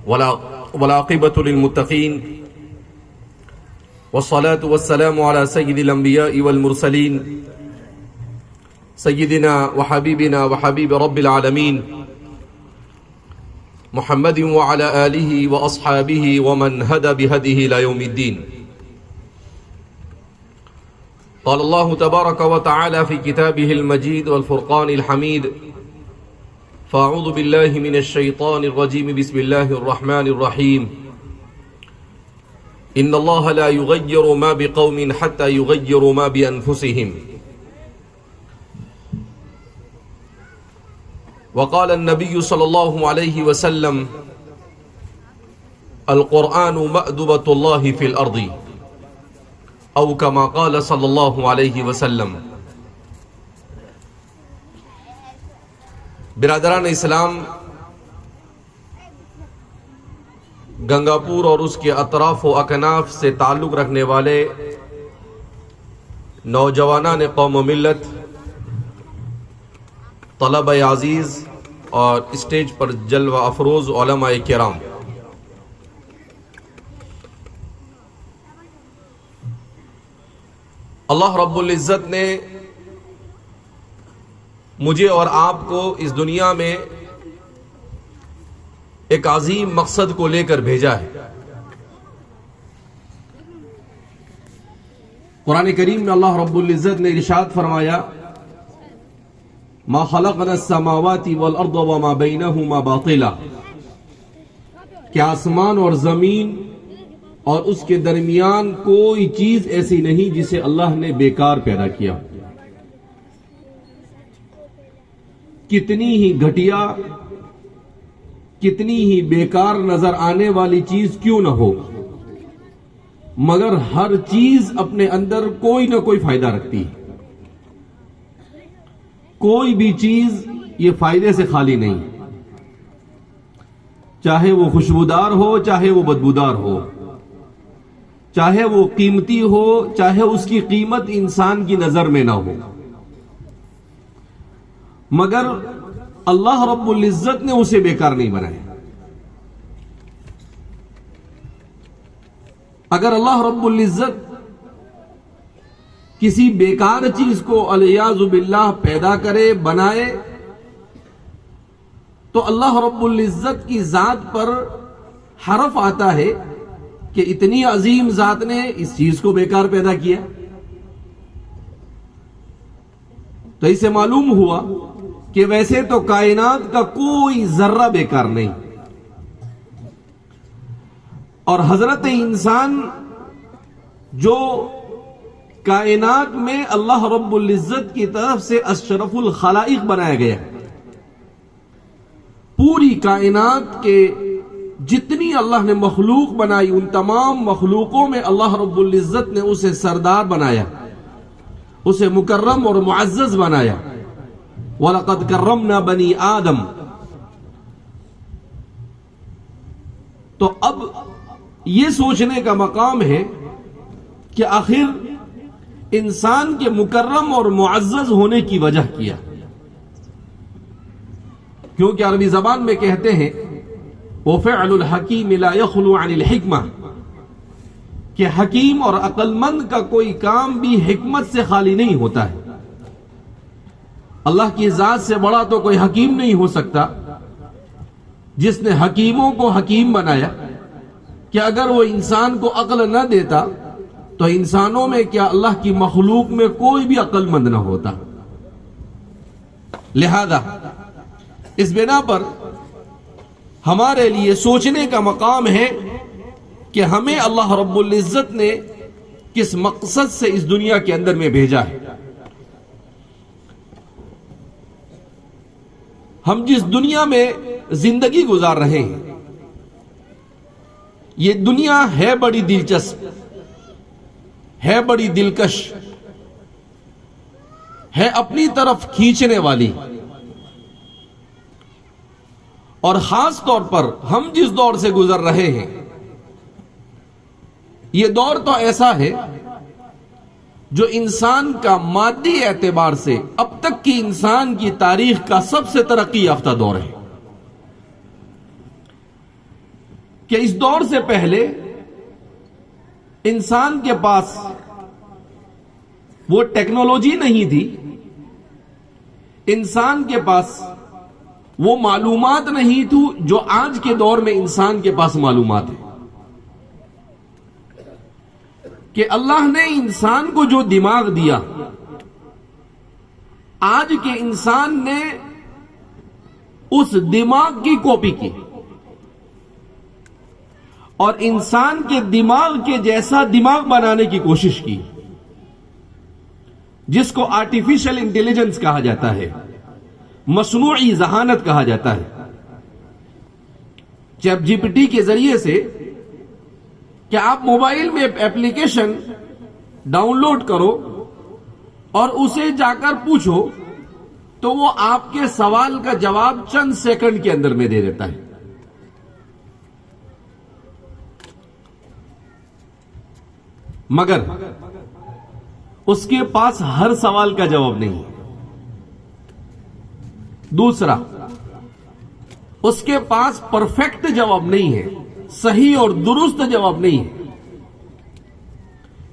والعاقبة للمتقين والصلاة والسلام على سيد الأنبياء والمرسلين سيدنا وحبيبنا وحبيب رب العالمين محمد وعلى آله وأصحابه ومن هدى بهديه إلى يوم الدين. قال الله تبارك وتعالى في كتابه المجيد والفرقان الحميد: فأعوذ بالله من الشيطان الرجيم بسم الله الرحمن الرحيم إن الله لا يغير ما بقوم حتى يغيروا ما بأنفسهم. وقال النبي صلى الله عليه وسلم: القرآن مأدبة الله في الأرض، او كما قال صلی اللہ علیہ وسلم. برادران اسلام، گنگاپور اور اس کے اطراف و اکناف سے تعلق رکھنے والے نوجوانان قوم و ملت، طلبہ عزیز اور اسٹیج پر جلوہ افروز علماء کرام، اللہ رب العزت نے مجھے اور آپ کو اس دنیا میں ایک عظیم مقصد کو لے کر بھیجا ہے. قرآن کریم میں اللہ رب العزت نے ارشاد فرمایا: ما خلقنا السماوات والارض وما بینہما باطلا، کہ آسمان اور زمین اور اس کے درمیان کوئی چیز ایسی نہیں جسے اللہ نے بیکار پیدا کیا. کتنی ہی گھٹیا، کتنی ہی بیکار نظر آنے والی چیز کیوں نہ ہو، مگر ہر چیز اپنے اندر کوئی نہ کوئی فائدہ رکھتی ہے. کوئی بھی چیز یہ فائدے سے خالی نہیں، چاہے وہ خوشبودار ہو، چاہے وہ بدبودار ہو، چاہے وہ قیمتی ہو، چاہے اس کی قیمت انسان کی نظر میں نہ ہو، مگر اللہ رب العزت نے اسے بیکار نہیں بنایا. اگر اللہ رب العزت کسی بیکار چیز کو علیاذ باللہ پیدا کرے، بنائے، تو اللہ رب العزت کی ذات پر حرف آتا ہے کہ اتنی عظیم ذات نے اس چیز کو بیکار پیدا کیا. تو اسے معلوم ہوا کہ ویسے تو کائنات کا کوئی ذرہ بیکار نہیں، اور حضرت انسان جو کائنات میں اللہ رب العزت کی طرف سے اشرف الخلائق بنایا گیا، پوری کائنات کے جتنی اللہ نے مخلوق بنائی ان تمام مخلوقوں میں اللہ رب العزت نے اسے سردار بنایا، اسے مکرم اور معزز بنایا. وَلَقَدْ كَرَّمْنَا بَنِي آدم. تو اب یہ سوچنے کا مقام ہے کہ آخر انسان کے مکرم اور معزز ہونے کی وجہ کیا. کیونکہ عربی زبان میں کہتے ہیں وَفِعْلُ الْحَكِيمِ لَا يَخْلُو عَنِ الْحِكْمَةِ، کہ حکیم اور عقل مند کا کوئی کام بھی حکمت سے خالی نہیں ہوتا ہے. اللہ کی ذات سے بڑا تو کوئی حکیم نہیں ہو سکتا، جس نے حکیموں کو حکیم بنایا، کہ اگر وہ انسان کو عقل نہ دیتا تو انسانوں میں کیا اللہ کی مخلوق میں کوئی بھی عقل مند نہ ہوتا. لہذا اس بنا پر ہمارے لیے سوچنے کا مقام ہے کہ ہمیں اللہ رب العزت نے کس مقصد سے اس دنیا کے اندر میں بھیجا ہے. ہم جس دنیا میں زندگی گزار رہے ہیں، یہ دنیا ہے بڑی دلچسپ، ہے بڑی دلکش، ہے اپنی طرف کھینچنے والی، اور خاص طور پر ہم جس دور سے گزر رہے ہیں، یہ دور تو ایسا ہے جو انسان کا مادی اعتبار سے اب تک کی انسان کی تاریخ کا سب سے ترقی یافتہ دور ہے. کہ اس دور سے پہلے انسان کے پاس وہ ٹیکنالوجی نہیں تھی، انسان کے پاس وہ معلومات نہیں تھی جو آج کے دور میں انسان کے پاس معلومات ہے. کہ اللہ نے انسان کو جو دماغ دیا، آج کے انسان نے اس دماغ کی کاپی کی اور انسان کے دماغ کے جیسا دماغ بنانے کی کوشش کی، جس کو آرٹیفیشل انٹیلیجنس کہا جاتا ہے، مصنوعی ذہانت کہا جاتا ہے. چیٹ جی پی ٹی کے ذریعے سے کہ آپ موبائل میں ایپلیکیشن ڈاؤن لوڈ کرو اور اسے جا کر پوچھو تو وہ آپ کے سوال کا جواب چند سیکنڈ کے اندر میں دے دیتا ہے. مگر اس کے پاس ہر سوال کا جواب نہیں. دوسرا، اس کے پاس پرفیکٹ جواب نہیں ہے، صحیح اور درست جواب نہیں ہے،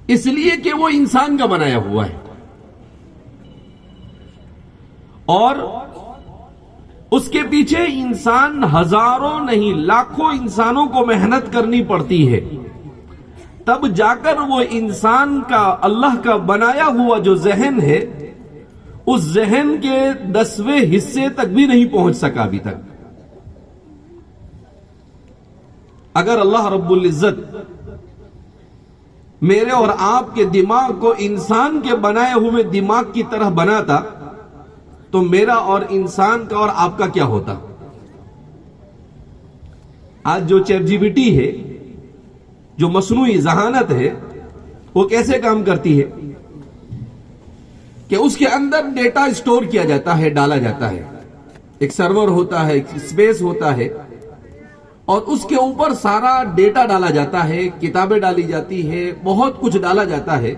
اس لیے کہ وہ انسان کا بنایا ہوا ہے. اور اس کے پیچھے انسان ہزاروں نہیں لاکھوں انسانوں کو محنت کرنی پڑتی ہے، تب جا کر وہ انسان کا اللہ کا بنایا ہوا جو ذہن ہے اس ذہن کے 10ویں حصے تک بھی نہیں پہنچ سکا ابھی تک. اگر اللہ رب العزت میرے اور آپ کے دماغ کو انسان کے بنائے ہوئے دماغ کی طرح بناتا تو میرا اور انسان کا اور آپ کا کیا ہوتا؟ آج جو چیٹ جی پی ٹی ہے، جو مصنوعی ذہانت ہے، وہ کیسے کام کرتی ہے کہ اس کے اندر ڈیٹا اسٹور کیا جاتا ہے، ڈالا جاتا ہے، ایک سرور ہوتا ہے، ایک اسپیس ہوتا ہے، اور اس کے اوپر سارا ڈیٹا ڈالا جاتا ہے، کتابیں ڈالی جاتی ہے، بہت کچھ ڈالا جاتا ہے،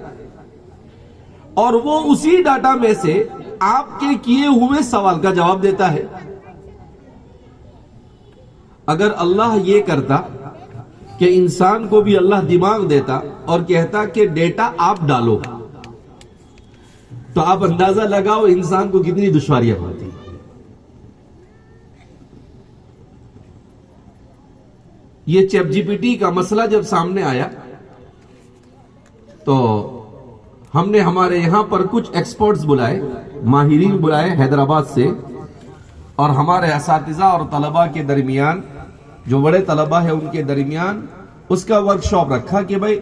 اور وہ اسی ڈاٹا میں سے آپ کے کیے ہوئے سوال کا جواب دیتا ہے. اگر اللہ یہ کرتا کہ انسان کو بھی اللہ دماغ دیتا اور کہتا کہ ڈیٹا آپ ڈالو، تو آپ اندازہ لگاؤ انسان کو کتنی دشواریاں ہوتی. یہ چیٹ جی پی ٹی کا مسئلہ جب سامنے آیا تو ہم نے ہمارے یہاں پر کچھ ایکسپرٹس بلائے، ماہرین بلائے حیدرآباد سے، اور ہمارے اساتذہ اور طلباء کے درمیان، جو بڑے طلباء ہیں ان کے درمیان اس کا ورکشاپ رکھا کہ بھئی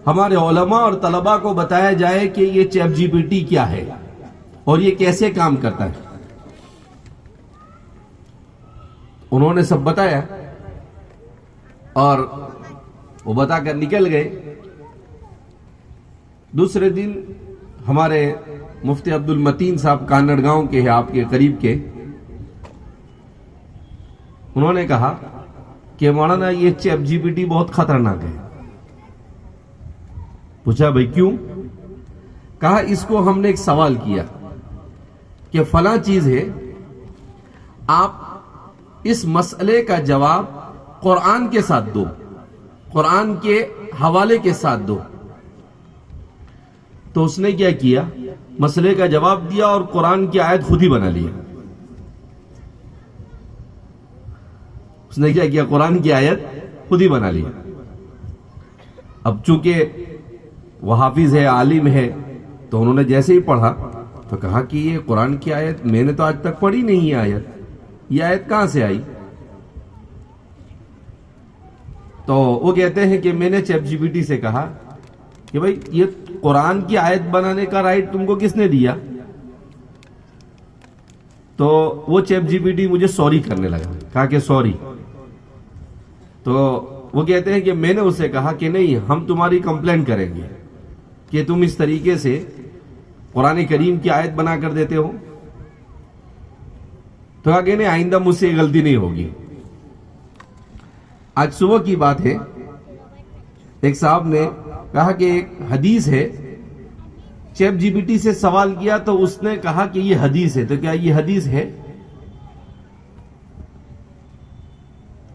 ہمارے علماء اور طلباء کو بتایا جائے کہ یہ چیٹ جی پی ٹی کیا ہے اور یہ کیسے کام کرتا ہے. انہوں نے سب بتایا اور وہ بتا کر نکل گئے. دوسرے دن ہمارے مفتی عبد المتین صاحب کانڑ گاؤں کے ہیں، آپ کے قریب کے، انہوں نے کہا کہ مولانا یہ چیٹ جی پی ٹی بہت خطرناک ہے. پوچھا بھائی کیوں؟ کہا اس کو ہم نے ایک سوال کیا کہ فلاں چیز ہے، آپ اس مسئلے کا جواب قرآن کے ساتھ دو، قرآن کے حوالے کے ساتھ دو. تو اس نے کیا کیا؟ مسئلے کا جواب دیا اور قرآن کی آیت خود ہی بنا لیا. اس نے کیا کیا؟ قرآن کی آیت خود ہی بنا لیا. اب چونکہ وہ حافظ ہے، عالم ہے، تو انہوں نے جیسے ہی پڑھا تو کہا کہ یہ قرآن کی آیت میں نے تو آج تک پڑھی نہیں ہے، آیت یہ آیت کہاں سے آئی؟ تو وہ کہتے ہیں کہ میں نے چیٹ جی پی ٹی سے کہا کہ بھائی یہ قرآن کی آیت بنانے کا رائٹ تم کو کس نے دیا؟ تو وہ چیٹ جی پی ٹی مجھے سوری کرنے لگا، کہا کہ سوری. تو وہ کہتے ہیں کہ میں نے اسے کہا کہ نہیں، ہم تمہاری کمپلین کریں گے کہ تم اس طریقے سے قرآن کریم کی آیت بنا کر دیتے ہو. تو کہا کہ نہیں، آئندہ مجھ سے یہ غلطی نہیں ہوگی. آج صبح کی بات ہے، ایک صاحب نے کہا کہ ایک حدیث ہے، چیٹ جی پی ٹی سے سوال کیا تو اس نے کہا کہ یہ حدیث ہے. تو کیا یہ حدیث ہے؟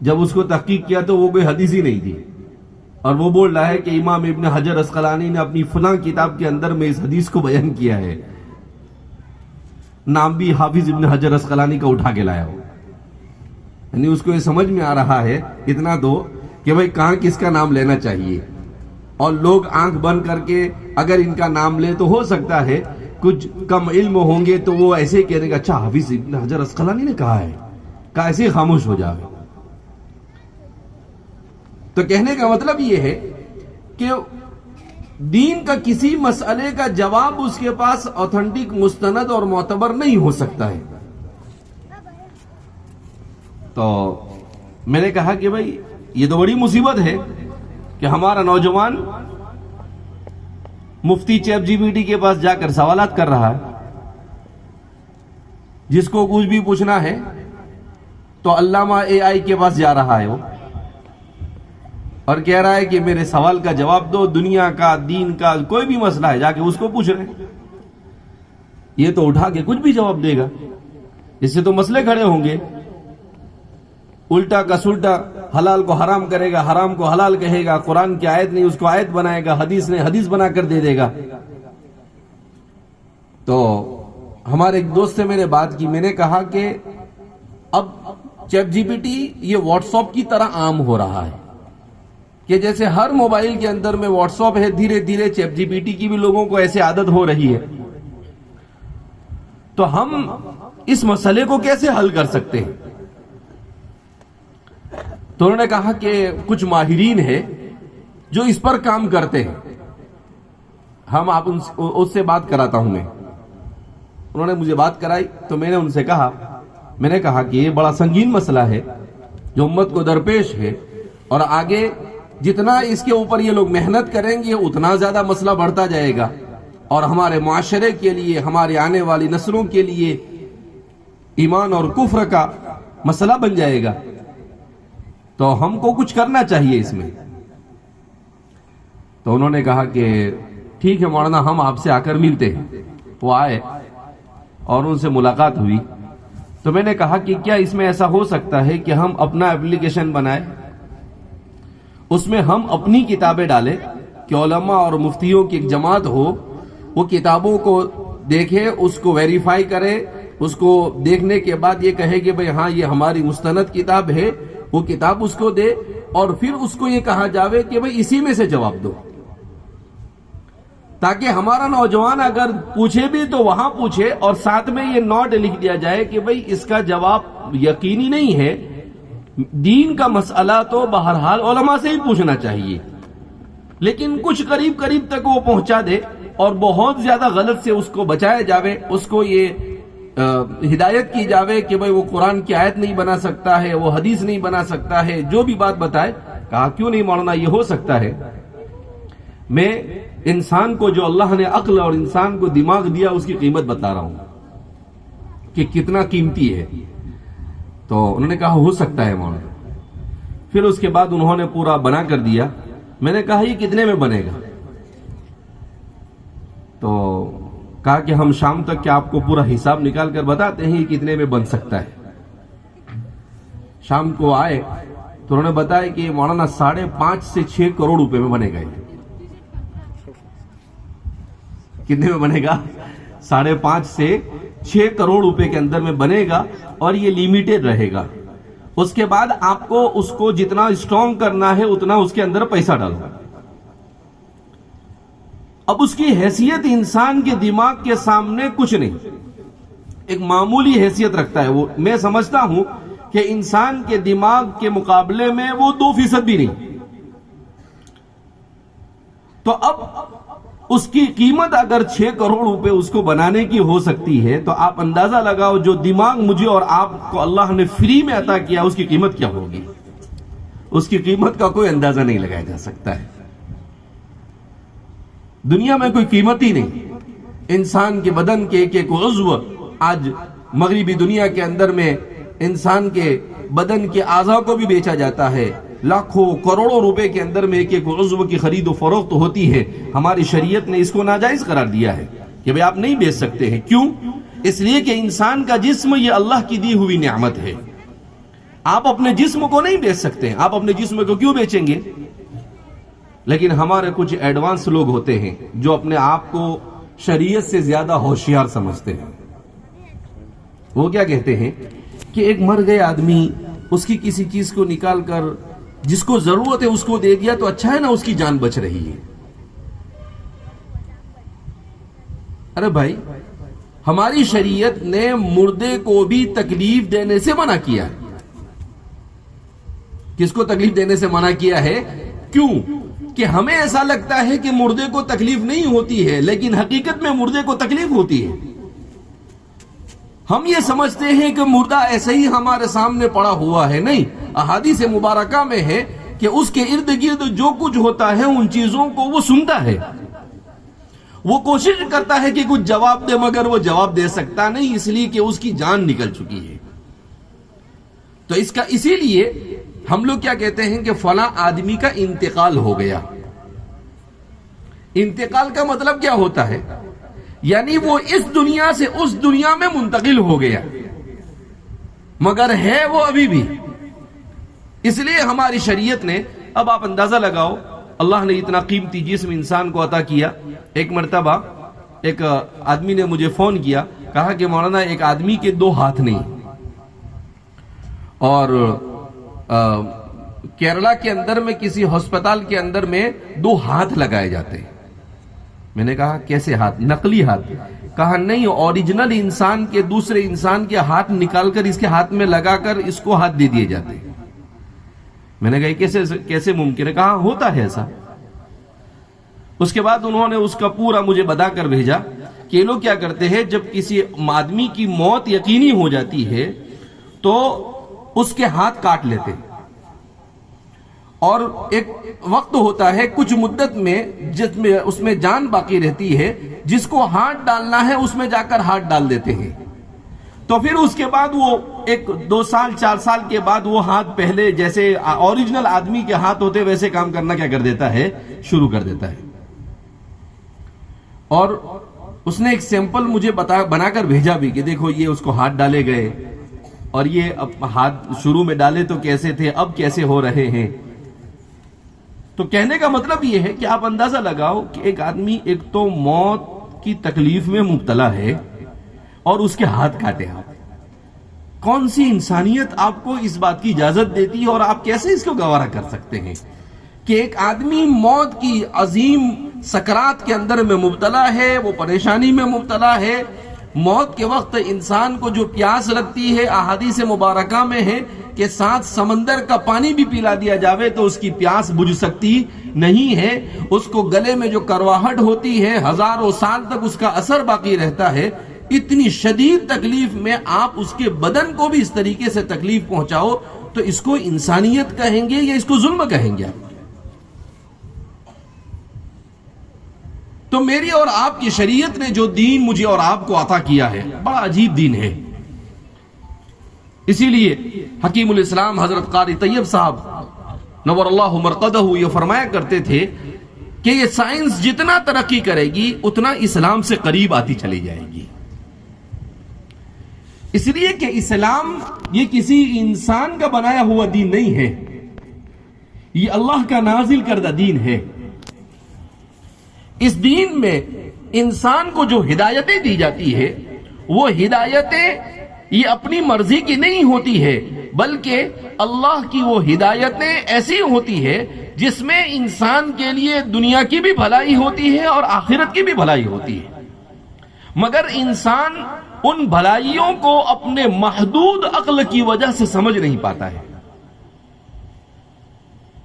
جب اس کو تحقیق کیا تو وہ کوئی حدیث ہی نہیں تھی، اور وہ بول رہا ہے کہ امام ابن حجر اسقلانی نے اپنی فلاں کتاب کے اندر میں اس حدیث کو بیان کیا ہے، نام بھی حافظ ابن حجر اسقلانی کا اٹھا کے لایا ہو. یعنی اس کو یہ سمجھ میں آ رہا ہے اتنا تو کہ بھائی کہاں کس کا نام لینا چاہیے، اور لوگ آنکھ بند کر کے اگر ان کا نام لے تو ہو سکتا ہے کچھ کم علم ہوں گے تو وہ ایسے ہی کہنے گا اچھا حافظ ابن حجر اسقلانی نے کہا ہے، کہا ایسے ہی خاموش ہو جائے. تو کہنے کا مطلب یہ ہے کہ دین کا کسی مسئلے کا جواب اس کے پاس اوتھنٹک، مستند اور معتبر نہیں ہو سکتا ہے. تو میں نے کہا کہ بھائی یہ تو بڑی مصیبت ہے کہ ہمارا نوجوان مفتی چیٹ جی پی ٹی کے پاس جا کر سوالات کر رہا ہے، جس کو کچھ بھی پوچھنا ہے تو علامہ اے آئی کے پاس جا رہا ہے وہ، اور کہہ رہا ہے کہ میرے سوال کا جواب دو، دنیا کا، دین کا کوئی بھی مسئلہ ہے جا کے اس کو پوچھ رہے ہیں. یہ تو اٹھا کے کچھ بھی جواب دے گا، اس سے تو مسئلے کھڑے ہوں گے. الٹا کا سلٹا حلال کو حرام کرے گا، حرام کو حلال کہے گا، قرآن کی آیت نہیں اس کو آیت بنائے گا، حدیث نے حدیث بنا کر دے دے گا. تو ہمارے ایک دوست سے میں نے بات کی، میں نے کہا کہ اب چیٹ جی پی ٹی یہ واٹس ایپ کی طرح عام ہو رہا ہے کہ جیسے ہر موبائل کے اندر میں واٹس ایپ ہے، دھیرے دھیرے چیٹ جی پی ٹی کی بھی لوگوں کو ایسے عادت ہو رہی ہے. تو ہم اس مسئلے کو کیسے حل کر سکتے ہیں؟ تو انہوں نے کہا کہ کچھ ماہرین ہیں جو اس پر کام کرتے ہیں، ہم آپ اس سے بات کراتا ہوں میں. انہوں نے مجھے بات کرائی تو میں نے ان سے کہا، میں نے کہا کہ یہ بڑا سنگین مسئلہ ہے جو امت کو درپیش ہے، اور آگے جتنا اس کے اوپر یہ لوگ محنت کریں گے اتنا زیادہ مسئلہ بڑھتا جائے گا، اور ہمارے معاشرے کے لیے، ہمارے آنے والی نسلوں کے لیے ایمان اور کفر کا مسئلہ بن جائے گا. تو ہم کو کچھ کرنا چاہیے اس میں. تو انہوں نے کہا کہ ٹھیک ہے مولانا، ہم آپ سے آ کر ملتے ہیں. وہ آئے اور ان سے ملاقات ہوئی. تو میں نے کہا کہ کیا اس میں ایسا ہو سکتا ہے کہ ہم اپنا اپلیکیشن بنائیں، اس میں ہم اپنی کتابیں ڈالیں کہ علماء اور مفتیوں کی ایک جماعت ہو، وہ کتابوں کو دیکھے، اس کو ویریفائی کرے، اس کو دیکھنے کے بعد یہ کہے کہ بھئی ہاں یہ ہماری مستند کتاب ہے، وہ کتاب اس کو دے، اور پھر اس کو یہ کہا جاوے کہ بھئی اسی میں سے جواب دو، تاکہ ہمارا نوجوان اگر پوچھے بھی تو وہاں پوچھے، اور ساتھ میں یہ نوٹ لکھ دیا جائے کہ بھئی اس کا جواب یقینی نہیں ہے، دین کا مسئلہ تو بہرحال علماء سے ہی پوچھنا چاہیے، لیکن کچھ قریب قریب تک وہ پہنچا دے، اور بہت زیادہ غلط سے اس کو بچایا جاوے، اس کو یہ ہدایت کی جاوے کہ بھئی وہ قرآن کی آیت نہیں بنا سکتا ہے، وہ حدیث نہیں بنا سکتا ہے، جو بھی بات بتائے. کہا کیوں نہیں مولانا، یہ ہو سکتا ہے. میں انسان کو جو اللہ نے عقل اور انسان کو دماغ دیا اس کی قیمت بتا رہا ہوں کہ کتنا قیمتی ہے. تو انہوں نے کہا ہو سکتا ہے مولانا. پھر اس کے بعد انہوں نے پورا بنا کر دیا. میں نے کہا یہ کتنے میں بنے گا؟ تو کہا کہ ہم شام تک کیا آپ کو پورا حساب نکال کر بتاتے ہیں یہ کتنے میں بن سکتا ہے. شام کو آئے تو انہوں نے بتایا کہ مولانا 5.5 سے 6 کروڑ روپے میں بنے گا. کتنے میں بنے گا؟ 5.5 سے 6 کروڑ روپے کے اندر میں بنے گا، اور یہ لیمیٹڈ رہے گا. اس کے بعد آپ کو اس کو جتنا اسٹرانگ کرنا ہے اتنا اس کے اندر پیسہ ڈالنا. اب اس کی حیثیت انسان کے دماغ کے سامنے کچھ نہیں، ایک معمولی حیثیت رکھتا ہے. وہ میں سمجھتا ہوں کہ انسان کے دماغ کے مقابلے میں وہ 2% بھی نہیں. تو اب اس کی قیمت اگر 6 کروڑ روپے اس کو بنانے کی ہو سکتی ہے تو آپ اندازہ لگاؤ جو دماغ مجھے اور آپ کو اللہ نے فری میں عطا کیا اس کی قیمت کیا ہوگی. اس کی قیمت کا کوئی اندازہ نہیں لگایا جا سکتا ہے. دنیا میں کوئی قیمت ہی نہیں. انسان کے بدن کے ایک عضو آج مغربی دنیا کے اندر میں انسان کے بدن کے اعضاء کو بھی بیچا جاتا ہے. لاکھوں کروڑوں روپے کے اندر میں ایک عضو کی خرید و فروخت ہوتی ہے. ہماری شریعت نے اس کو ناجائز قرار دیا ہے کہ بھئی آپ نہیں بیچ سکتے ہیں. کیوں؟ اس لیے کہ انسان کا جسم یہ اللہ کی دی ہوئی نعمت ہے. آپ اپنے جسم کو نہیں بیچ سکتے ہیں. آپ اپنے جسم کو کیوں بیچیں گے؟ لیکن ہمارے کچھ ایڈوانس لوگ ہوتے ہیں جو اپنے آپ کو شریعت سے زیادہ ہوشیار سمجھتے ہیں. وہ کیا کہتے ہیں کہ ایک مر گئے آدمی اس کی کسی چیز کو نکال کر جس کو ضرورت ہے اس کو دے دیا تو اچھا ہے نا، اس کی جان بچ رہی ہے. ارے بھائی، ہماری شریعت نے مردے کو بھی تکلیف دینے سے منع کیا ہے. کس کو تکلیف دینے سے منع کیا ہے؟ کیوں کہ ہمیں ایسا لگتا ہے کہ مردے کو تکلیف نہیں ہوتی ہے، لیکن حقیقت میں مردے کو تکلیف ہوتی ہے. ہم یہ سمجھتے ہیں کہ مردہ ایسے ہی ہمارے سامنے پڑا ہوا ہے. نہیں، احادیث مبارکہ میں ہے کہ اس کے ارد گرد جو کچھ ہوتا ہے ان چیزوں کو وہ سنتا ہے. وہ کوشش کرتا ہے کہ کچھ جواب دے، مگر وہ جواب دے سکتا نہیں، اس لیے کہ اس کی جان نکل چکی ہے. تو اسی لیے ہم لوگ کیا کہتے ہیں کہ فلاں آدمی کا انتقال ہو گیا. انتقال کا مطلب کیا ہوتا ہے؟ یعنی وہ اس دنیا سے اس دنیا میں منتقل ہو گیا، مگر ہے وہ ابھی بھی. اس لیے ہماری شریعت نے، اب آپ اندازہ لگاؤ، اللہ نے اتنا قیمتی جسم انسان کو عطا کیا. ایک مرتبہ ایک آدمی نے مجھے فون کیا، کہا کہ مولانا ایک آدمی کے 2 ہاتھ نہیں، اور کیرلا کے اندر میں کسی ہسپتال کے اندر میں 2 ہاتھ لگائے جاتے ہیں. میں نے کہا کیسے ہاتھ؟ نقلی ہاتھ. کہا نہیں، اوریجنل انسان کے دوسرے انسان کے ہاتھ نکال کر اس کے ہاتھ میں لگا کر اس کو ہاتھ دے دیے جاتے ہیں. میں نے کہا کیسے ممکن ہے؟ کہا ہوتا ہے ایسا. اس کے بعد انہوں نے اس کا پورا مجھے بتا کر بھیجا کہ یہ لوگ کیا کرتے ہیں، جب کسی آدمی کی موت یقینی ہو جاتی ہے تو اس کے ہاتھ کاٹ لیتے ہیں، اور ایک وقت ہوتا ہے کچھ مدت میں جس میں اس میں جان باقی رہتی ہے، جس کو ہاتھ ڈالنا ہے اس میں جا کر ہاتھ ڈال دیتے ہیں. تو پھر اس کے بعد وہ 1-2 سال 4 سال کے بعد وہ ہاتھ پہلے جیسے اوریجنل آدمی کے ہاتھ ہوتے ویسے کام کرنا کیا کر دیتا ہے، شروع کر دیتا ہے. اور اس نے ایک سیمپل مجھے بنا کر بھیجا بھی کہ دیکھو یہ اس کو ہاتھ ڈالے گئے، اور یہ ہاتھ شروع میں ڈالے تو کیسے تھے، اب کیسے ہو رہے ہیں. تو کہنے کا مطلب یہ ہے کہ آپ اندازہ لگاؤ کہ ایک آدمی ایک تو موت کی تکلیف میں مبتلا ہے اور اس کے ہاتھ کاٹے. کون سی انسانیت آپ کو اس بات کی اجازت دیتی ہے، اور آپ کیسے اس کو گوارا کر سکتے ہیں کہ ایک آدمی موت کی عظیم سکرات کے اندر میں مبتلا ہے، وہ پریشانی میں مبتلا ہے. موت کے وقت انسان کو جو پیاس لگتی ہے، احادیث مبارکہ میں ہے کہ 7 سمندر کا پانی بھی پلا دیا جاوے تو اس کی پیاس بجھ سکتی نہیں ہے. اس کو گلے میں جو کرواہٹ ہوتی ہے، ہزاروں سال تک اس کا اثر باقی رہتا ہے. اتنی شدید تکلیف میں آپ اس کے بدن کو بھی اس طریقے سے تکلیف پہنچاؤ تو اس کو انسانیت کہیں گے یا اس کو ظلم کہیں گے؟ تو میری اور آپ کی شریعت نے جو دین مجھے اور آپ کو عطا کیا ہے، بڑا عجیب دین ہے. اسی لیے حکیم الاسلام حضرت قاری طیب صاحب نور اللہ مرقدہ یہ فرمایا کرتے تھے کہ یہ سائنس جتنا ترقی کرے گی اتنا اسلام سے قریب آتی چلی جائے گی. اس لیے کہ اسلام یہ کسی انسان کا بنایا ہوا دین نہیں ہے، یہ اللہ کا نازل کردہ دین ہے. اس دین میں انسان کو جو ہدایتیں دی جاتی ہے وہ ہدایتیں یہ اپنی مرضی کی نہیں ہوتی ہے، بلکہ اللہ کی وہ ہدایتیں ایسی ہوتی ہے جس میں انسان کے لیے دنیا کی بھی بھلائی ہوتی ہے اور آخرت کی بھی بھلائی ہوتی ہے. مگر انسان ان بھلائیوں کو اپنے محدود عقل کی وجہ سے سمجھ نہیں پاتا ہے.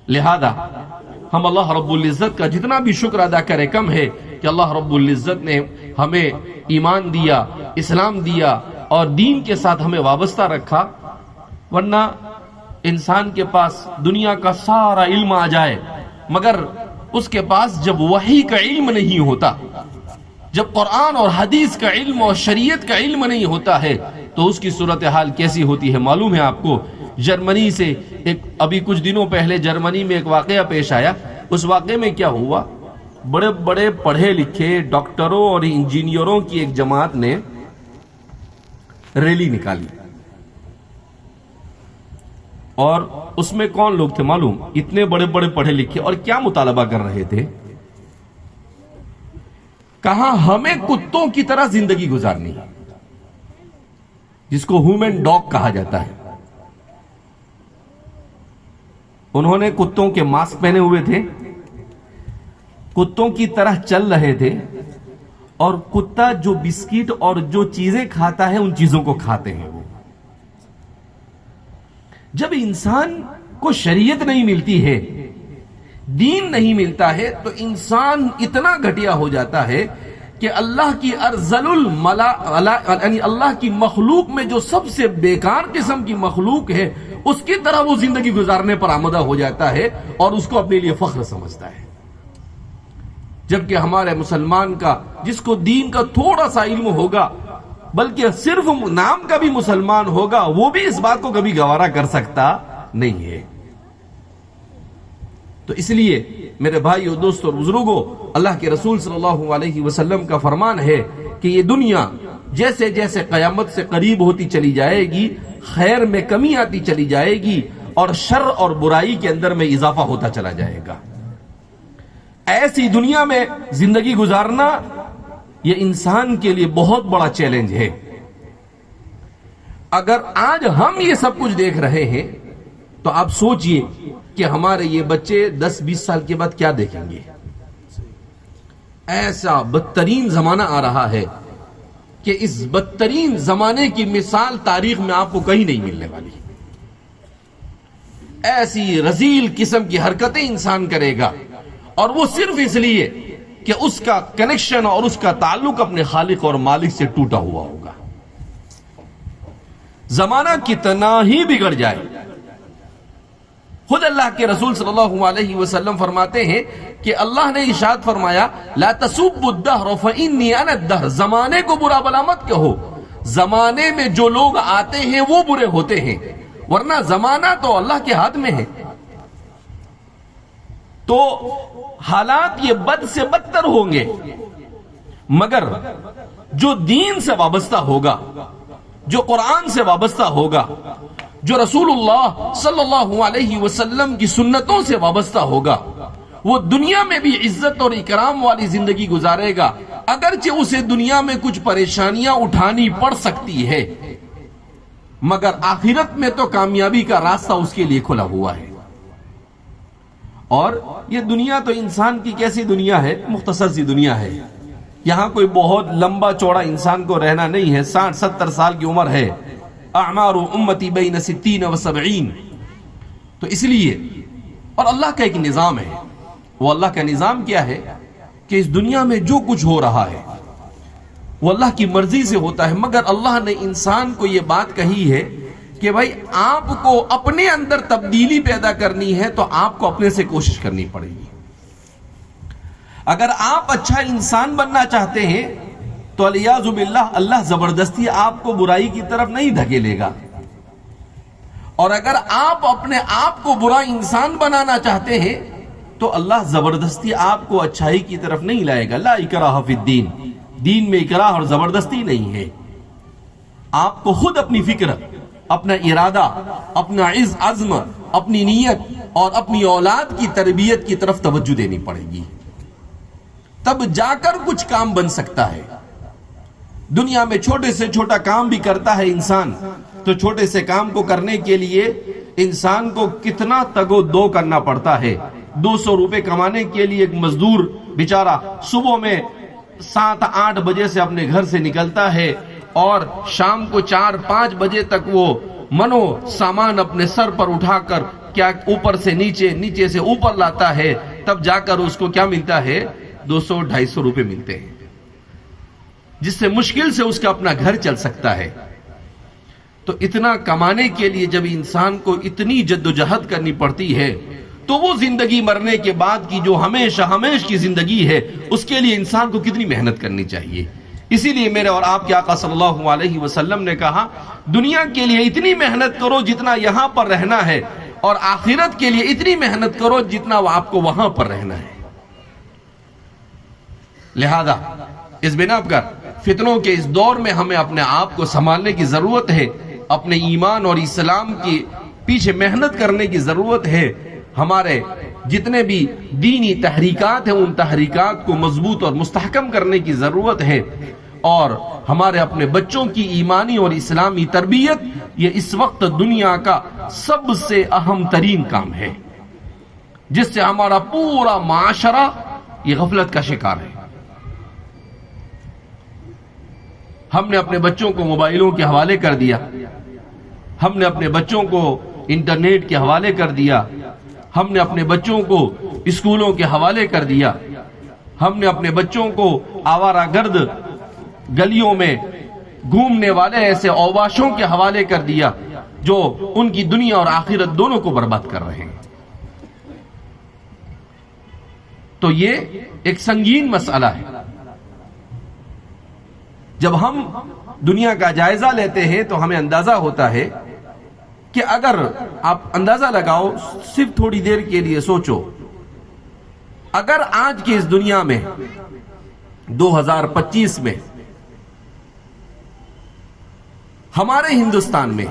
لہذا ہم اللہ رب العزت کا جتنا بھی شکر ادا کرے کم ہے کہ اللہ رب العزت نے ہمیں ایمان دیا، اسلام دیا اور دین کے ساتھ ہمیں وابستہ رکھا. ورنہ انسان کے پاس دنیا کا سارا علم آ جائے مگر اس کے پاس جب وحی کا علم نہیں ہوتا، جب قرآن اور حدیث کا علم اور شریعت کا علم نہیں ہوتا ہے تو اس کی صورتحال کیسی ہوتی ہے معلوم ہے آپ کو. جرمنی سے ابھی کچھ دنوں پہلے جرمنی میں ایک واقعہ پیش آیا. اس واقعے میں کیا ہوا، بڑے بڑے پڑھے لکھے ڈاکٹروں اور انجینئروں کی ایک جماعت نے ریلی نکالی. اور اس میں کون لوگ تھے معلوم؟ اتنے بڑے بڑے پڑھے لکھے، اور کیا مطالبہ کر رہے تھے؟ کہاں ہمیں کتوں کی طرح زندگی گزارنی ہے، جس کو ہیومن ڈاگ کہا جاتا ہے۔ انہوں نے کتوں کے ماسک پہنے ہوئے تھے، کتوں کی طرح چل رہے تھے، اور کتا جو بسکٹ اور جو چیزیں کھاتا ہے ان چیزوں کو کھاتے ہیں وہ۔ جب انسان کو شریعت نہیں ملتی ہے، دین نہیں ملتا ہے، تو انسان اتنا گھٹیا ہو جاتا ہے کہ اللہ کی ارذل یعنی اللہ کی مخلوق میں جو سب سے بیکار قسم کی مخلوق ہے اس کی طرح وہ زندگی گزارنے پر آمادہ ہو جاتا ہے اور اس کو اپنے لیے فخر سمجھتا ہے۔ جبکہ ہمارے مسلمان کا، جس کو دین کا تھوڑا سا علم ہوگا، بلکہ صرف نام کا بھی مسلمان ہوگا، وہ بھی اس بات کو کبھی گوارا کر سکتا نہیں ہے۔ تو اس لیے میرے بھائیو، دوستو اور بزرگوں، اللہ کے رسول صلی اللہ علیہ وسلم کا فرمان ہے کہ یہ دنیا جیسے جیسے قیامت سے قریب ہوتی چلی جائے گی، خیر میں کمی آتی چلی جائے گی اور شر اور برائی کے اندر میں اضافہ ہوتا چلا جائے گا۔ ایسی دنیا میں زندگی گزارنا یہ انسان کے لیے بہت بڑا چیلنج ہے۔ اگر آج ہم یہ سب کچھ دیکھ رہے ہیں تو آپ سوچئے کہ ہمارے یہ بچے 10-20 سال کے بعد کیا دیکھیں گے۔ ایسا بدترین زمانہ آ رہا ہے کہ اس بدترین زمانے کی مثال تاریخ میں آپ کو کہیں نہیں ملنے والی۔ ایسی رذیل قسم کی حرکتیں انسان کرے گا، اور وہ صرف اس لیے کہ اس کا کنیکشن اور اس کا تعلق اپنے خالق اور مالک سے ٹوٹا ہوا ہوگا۔ زمانہ کتنا ہی بگڑ جائے، خود اللہ کے رسول صلی اللہ علیہ وسلم فرماتے ہیں کہ اللہ نے ارشاد فرمایا، لا تسبوا الدہر فإنی انا الدہر، زمانے کو برا بلا مت کہو، زمانے میں جو لوگ آتے ہیں وہ برے ہوتے ہیں، ورنہ زمانہ تو اللہ کے ہاتھ میں ہے۔ تو حالات یہ بد سے بدتر ہوں گے، مگر جو دین سے وابستہ ہوگا، جو قرآن سے وابستہ ہوگا، جو رسول اللہ صلی اللہ علیہ وسلم کی سنتوں سے وابستہ ہوگا، وہ دنیا میں بھی عزت اور اکرام والی زندگی گزارے گا، اگرچہ اسے دنیا میں کچھ پریشانیاں اٹھانی پڑ سکتی ہے، مگر آخرت میں تو کامیابی کا راستہ اس کے لیے کھلا ہوا ہے۔ اور یہ دنیا تو انسان کی کیسی دنیا ہے؟ مختصر سی دنیا ہے۔ یہاں کوئی بہت لمبا چوڑا انسان کو رہنا نہیں ہے، 60-70 سال کی عمر ہے۔ اعمار امتی بین 60 و 70۔ تو اس لیے، اور اللہ کا ایک نظام ہے، وہ اللہ کا نظام کیا ہے کہ اس دنیا میں جو کچھ ہو رہا ہے وہ اللہ کی مرضی سے ہوتا ہے، مگر اللہ نے انسان کو یہ بات کہی ہے کہ بھائی آپ کو اپنے اندر تبدیلی پیدا کرنی ہے تو آپ کو اپنے سے کوشش کرنی پڑے گی۔ اگر آپ اچھا انسان بننا چاہتے ہیں تو علیاذ باللہ اللہ زبردستی آپ کو برائی کی طرف نہیں دھکیلے گا، اور اگر آپ اپنے آپ کو برا انسان بنانا چاہتے ہیں تو اللہ زبردستی آپ کو اچھائی کی طرف نہیں لائے گا۔ لا اکراہ فی الدین، دین میں اکراہ اور زبردستی نہیں ہے۔ آپ کو خود اپنی فکر، اپنا ارادہ، اپنا عزم، اپنی نیت اور اپنی اولاد کی تربیت کی طرف توجہ دینی پڑے گی، تب جا کر کچھ کام بن سکتا ہے۔ دنیا میں چھوٹے سے چھوٹا کام بھی کرتا ہے انسان، تو چھوٹے سے کام کو کرنے کے لیے انسان کو کتنا تگو دو کرنا پڑتا ہے۔ 200 روپے کمانے کے لیے ایک مزدور بیچارہ صبح میں 7-8 بجے سے اپنے گھر سے نکلتا ہے اور شام کو 4-5 بجے تک وہ منو سامان اپنے سر پر اٹھا کر کیا اوپر سے نیچے، نیچے سے اوپر لاتا ہے، تب جا کر اس کو کیا ملتا ہے؟ 200-250 روپے ملتے ہیں، جس سے مشکل سے اس کا اپنا گھر چل سکتا ہے۔ تو اتنا کمانے کے لیے جب انسان کو اتنی جدوجہد کرنی پڑتی ہے تو وہ زندگی مرنے کے بعد کی جو ہمیشہ کی زندگی ہے، اس کے لیے انسان کو کتنی محنت کرنی چاہیے۔ اسی لیے میرے اور آپ کے آقا صلی اللہ علیہ وسلم نے کہا، دنیا کے لیے اتنی محنت کرو جتنا یہاں پر رہنا ہے، اور آخرت کے لیے اتنی محنت کرو جتنا وہ آپ کو وہاں پر رہنا ہے۔ لہذا اس بنا پر فتنوں کے اس دور میں ہمیں اپنے آپ کو سنبھالنے کی ضرورت ہے، اپنے ایمان اور اسلام کی پیچھے محنت کرنے کی ضرورت ہے. ہمارے جتنے بھی دینی تحریکات ہیں ان تحریکات کو مضبوط اور مستحکم کرنے کی ضرورت ہے. اور ہمارے اپنے بچوں کی ایمانی اور اسلامی تربیت یہ اس وقت دنیا کا سب سے اہم ترین کام ہے، جس سے ہمارا پورا معاشرہ یہ غفلت کا شکار ہے. ہم نے اپنے بچوں کو موبائلوں کے حوالے کر دیا، ہم نے اپنے بچوں کو انٹرنیٹ کے حوالے کر دیا، ہم نے اپنے بچوں کو اسکولوں کے حوالے کر دیا، ہم نے اپنے بچوں کو آوارہ گرد گلیوں میں گھومنے والے ایسے اوباشوں کے حوالے کر دیا جو ان کی دنیا اور آخرت دونوں کو برباد کر رہے ہیں. تو یہ ایک سنگین مسئلہ ہے. جب ہم دنیا کا جائزہ لیتے ہیں تو ہمیں اندازہ ہوتا ہے کہ اگر آپ اندازہ لگاؤ، صرف تھوڑی دیر کے لیے سوچو، اگر آج کی اس دنیا میں 2025 میں ہمارے ہندوستان میں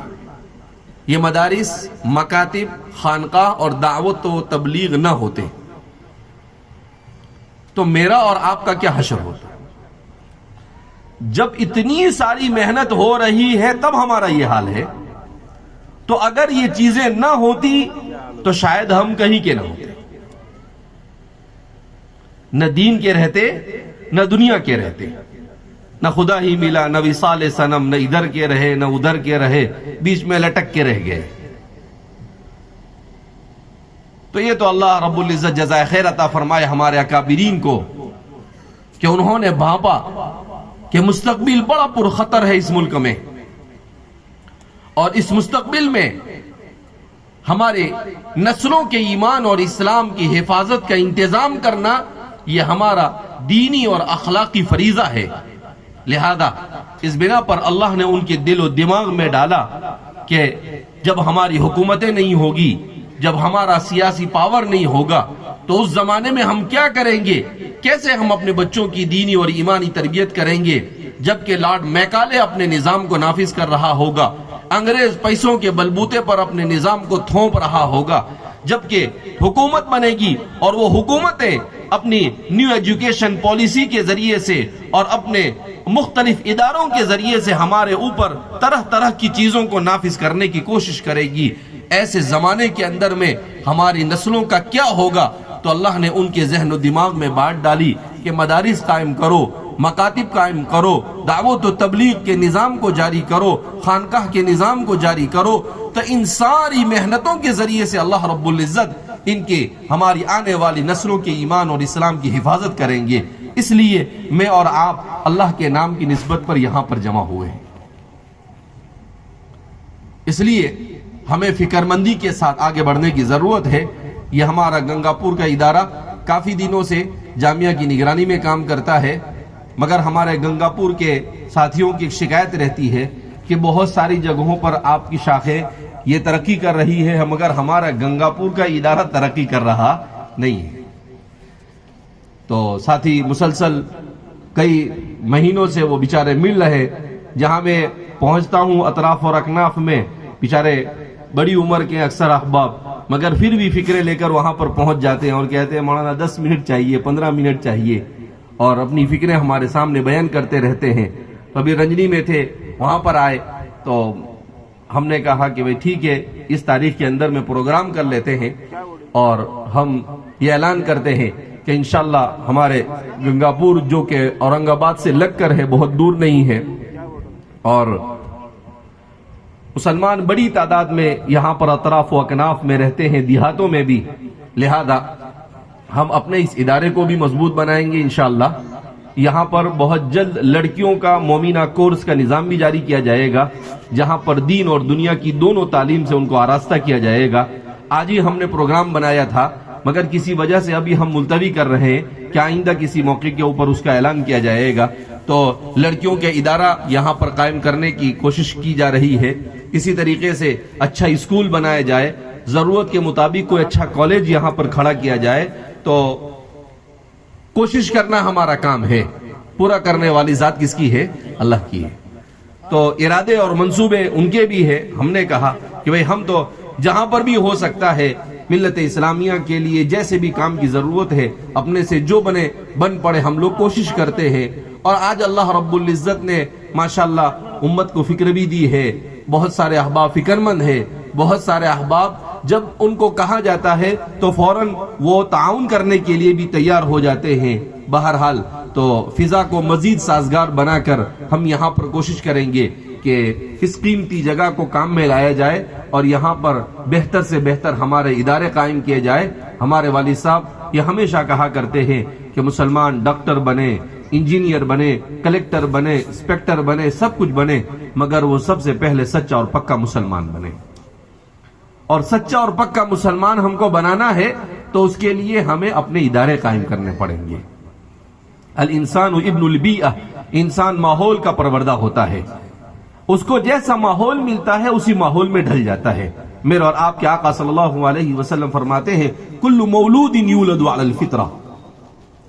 یہ مدارس، مکاتب، خانقاہ اور دعوت و تبلیغ نہ ہوتے تو میرا اور آپ کا کیا حشر ہوتا؟ جب اتنی ساری محنت ہو رہی ہے تب ہمارا یہ حال ہے، تو اگر یہ چیزیں نہ ہوتی تو شاید ہم کہیں کے نہ ہوتے، نہ دین کے رہتے نہ دنیا کے رہتے، نہ خدا ہی ملا، نہ وصال صنم، نہ ادھر کے رہے نہ ادھر کے رہے، بیچ میں لٹک کے رہ گئے. تو یہ تو اللہ رب العزت جزائے خیر عطا فرمائے ہمارے اکابرین کو کہ انہوں نے بھانپا کہ مستقبل بڑا پرخطر ہے اس ملک میں، اور اس مستقبل میں ہمارے نسلوں کے ایمان اور اسلام کی حفاظت کا انتظام کرنا یہ ہمارا دینی اور اخلاقی فریضہ ہے. لہذا اس بنا پر اللہ نے ان کے دل و دماغ میں ڈالا کہ جب ہماری حکومتیں نہیں ہوگی، جب ہمارا سیاسی پاور نہیں ہوگا تو اس زمانے میں ہم کیا کریں گے، کیسے ہم اپنے بچوں کی دینی اور ایمانی تربیت کریں گے، جبکہ لارڈ میکالے اپنے نظام کو نافذ کر رہا ہوگا، انگریز پیسوں کے بلبوتے پر اپنے نظام کو تھوپ رہا ہوگا، جبکہ حکومت بنے گی اور وہ حکومتیں اپنی نیو ایجوکیشن پالیسی کے ذریعے سے اور اپنے مختلف اداروں کے ذریعے سے ہمارے اوپر طرح طرح کی چیزوں کو نافذ کرنے کی کوشش کرے گی. ایسے زمانے کے اندر میں ہماری نسلوں کا کیا ہوگا؟ تو اللہ نے ان کے ذہن و دماغ میں بات ڈالی کہ مدارس قائم کرو، مکاتب قائم کرو، دعوت و تبلیغ کے نظام کو جاری کرو، خانقاہ کے نظام کو جاری کرو. تو ان ساری محنتوں کے ذریعے سے اللہ رب العزت ان کے ہماری آنے والی نسلوں کے ایمان اور اسلام کی حفاظت کریں گے. اس لیے میں اور آپ اللہ کے نام کی نسبت پر یہاں پر جمع ہوئے ہیں. اس لیے ہمیں فکر مندی کے ساتھ آگے بڑھنے کی ضرورت ہے. یہ ہمارا گنگاپور کا ادارہ کافی دنوں سے جامعہ کی نگرانی میں کام کرتا ہے، مگر ہمارے گنگاپور کے ساتھیوں کی شکایت رہتی ہے کہ بہت ساری جگہوں پر آپ کی شاخیں یہ ترقی کر رہی ہے مگر ہمارا گنگاپور کا ادارہ ترقی کر رہا نہیں ہے. تو ساتھی مسلسل کئی مہینوں سے وہ بیچارے مل رہے، جہاں میں پہنچتا ہوں اطراف اور اکناف میں بیچارے بڑی عمر کے اکثر احباب، مگر پھر بھی فکریں لے کر وہاں پر پہنچ جاتے ہیں اور کہتے ہیں مولانا 10 منٹ چاہیے، 15 منٹ چاہیے، اور اپنی فکریں ہمارے سامنے بیان کرتے رہتے ہیں. ابھی رنجنی میں تھے، وہاں پر آئے تو ہم نے کہا کہ بھئی ٹھیک ہے، اس تاریخ کے اندر میں پروگرام کر لیتے ہیں اور ہم یہ اعلان کرتے ہیں کہ انشاءاللہ ہمارے گنگاپور جو کہ اورنگ آباد سے لگ کر ہے، بہت دور نہیں ہے، اور مسلمان بڑی تعداد میں یہاں پر اطراف و اکناف میں رہتے ہیں، دیہاتوں میں بھی. لہذا ہم اپنے اس ادارے کو بھی مضبوط بنائیں گے انشاءاللہ. یہاں پر بہت جلد لڑکیوں کا مومنہ کورس کا نظام بھی جاری کیا جائے گا، جہاں پر دین اور دنیا کی دونوں تعلیم سے ان کو آراستہ کیا جائے گا. آج ہی ہم نے پروگرام بنایا تھا مگر کسی وجہ سے ابھی ہم ملتوی کر رہے ہیں کہ آئندہ کسی موقع کے اوپر اس کا اعلان کیا جائے گا. تو لڑکیوں کے ادارہ یہاں پر قائم کرنے کی کوشش کی جا رہی ہے. اسی طریقے سے اچھا اسکول بنایا جائے، ضرورت کے مطابق کوئی اچھا کالج یہاں پر کھڑا کیا جائے. تو کوشش کرنا ہمارا کام ہے، پورا کرنے والی ذات کس کی ہے؟ اللہ کی ہے. تو ارادے اور منصوبے ان کے بھی ہے. ہم نے کہا کہ بھئی ہم تو جہاں پر بھی ہو سکتا ہے ملت اسلامیہ کے لیے جیسے بھی کام کی ضرورت ہے اپنے سے جو بن پڑے ہم لوگ کوشش کرتے ہیں. اور آج اللہ رب العزت نے ماشاءاللہ امت کو فکر بھی دی ہے. بہت سارے احباب فکر مند ہے. بہت سارے احباب جب ان کو کہا جاتا ہے تو فوراً وہ تعاون کرنے کے لیے بھی تیار ہو جاتے ہیں. بہرحال تو فضا کو مزید سازگار بنا کر ہم یہاں پر کوشش کریں گے کہ اس قیمتی جگہ کو کام میں لایا جائے اور یہاں پر بہتر سے بہتر ہمارے ادارے قائم کیے جائے. ہمارے والد صاحب یہ ہمیشہ کہا کرتے ہیں کہ مسلمان ڈاکٹر بنے, انجینئر بنے, کلیکٹر بنے, انسپیکٹر بنے, سب کچھ بنے, مگر وہ سب سے پہلے سچا اور پکا مسلمان بنے. اور سچا اور پکا مسلمان ہم کو بنانا ہے تو اس کے لیے ہمیں اپنے ادارے قائم کرنے پڑیں گے. الانسان ابن البیئہ, انسان ماحول کا پروردہ ہوتا ہے. اس کو جیسا ماحول ملتا ہے اسی ماحول میں ڈھل جاتا ہے. میرے اور آپ کے آقا صلی اللہ علیہ وسلم فرماتے ہیں کل مولود یولد علی الفطرہ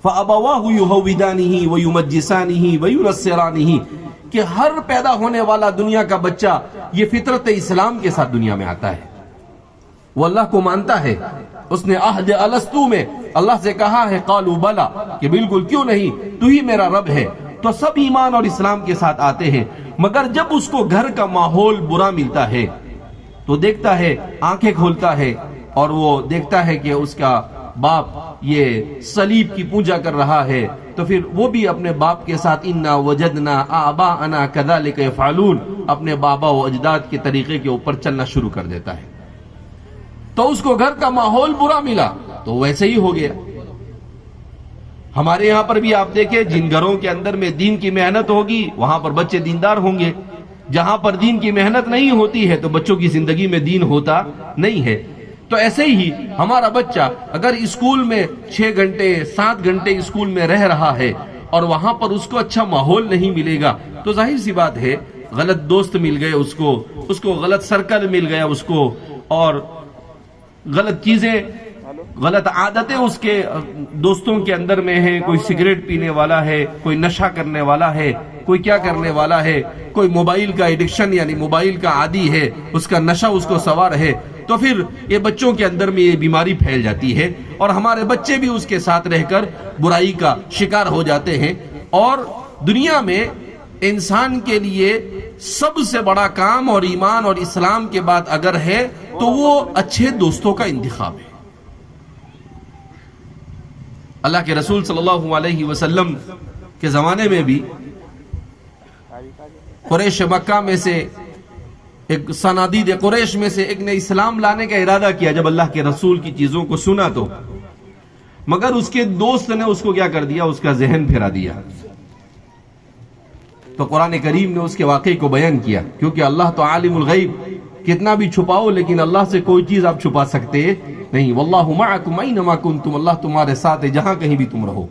فابواہ یہودانہ ویمجسانہ وینصرانہ, کہ ہر پیدا ہونے والا دنیا کا بچہ یہ فطرت اسلام کے ساتھ دنیا میں آتا ہے. وہ اللہ کو مانتا ہے. اس نے عہد الستو میں اللہ سے کہا ہے قالوا بلا, کہ بالکل کیوں نہیں, تو ہی میرا رب ہے. تو سب ایمان اور اسلام کے ساتھ آتے ہیں. مگر جب اس کو گھر کا ماحول برا ملتا ہے تو دیکھتا ہے, آنکھیں کھولتا ہے اور وہ دیکھتا ہے کہ اس کا باپ یہ صلیب کی پوجا کر رہا ہے, تو پھر وہ بھی اپنے باپ کے ساتھ انا وجدنا آباءنا کذالک یفعلون, اپنے بابا و اجداد کے طریقے کے اوپر چلنا شروع کر دیتا ہے. تو اس کو گھر کا ماحول برا ملا تو ویسے ہی ہو گیا. ہمارے یہاں پر بھی آپ دیکھیں جن گھروں کے اندر میں دین کی محنت ہوگی وہاں پر بچے دیندار ہوں گے. جہاں پر دین کی محنت نہیں ہوتی ہے تو بچوں کی زندگی میں دین ہوتا نہیں ہے. تو ایسے ہی ہمارا بچہ اگر اسکول میں 6 گھنٹے 7 گھنٹے اسکول میں رہ رہا ہے اور وہاں پر اس کو اچھا ماحول نہیں ملے گا تو ظاہر سی بات ہے غلط دوست مل گئے اس کو غلط سرکل مل گیا اس کو, اور غلط چیزیں غلط عادتیں اس کے دوستوں کے اندر میں ہیں. کوئی سگریٹ پینے والا ہے, کوئی نشہ کرنے والا ہے, کوئی کیا کرنے والا ہے, کوئی موبائل کا ایڈکشن یعنی موبائل کا عادی ہے, اس کا نشہ اس کو سوار ہے. تو پھر یہ بچوں کے اندر میں یہ بیماری پھیل جاتی ہے اور ہمارے بچے بھی اس کے ساتھ رہ کر برائی کا شکار ہو جاتے ہیں. اور دنیا میں انسان کے لیے سب سے بڑا کام اور ایمان اور اسلام کے بعد اگر ہے تو وہ اچھے دوستوں کا انتخاب ہے. اللہ کے رسول صلی اللہ علیہ وسلم کے زمانے میں بھی قریش مکہ میں سے ایک صنادید قریش میں سے ایک نے اسلام لانے کا ارادہ کیا جب اللہ کے رسول کی چیزوں کو سنا تو, مگر اس کے دوست نے اس کو کیا کر دیا, اس کا ذہن پھرا دیا. تو قرآن کریم نے اس کے واقعے کو بیان کیا, کیونکہ اللہ تو عالم الغیب, کتنا بھی چھپاؤ لیکن اللہ سے کوئی چیز آپ چھپا سکتے نہیں. واللہ معکم اینما کنتم, اللہ تمہارے ساتھ ہے جہاں کہیں بھی تم رہو.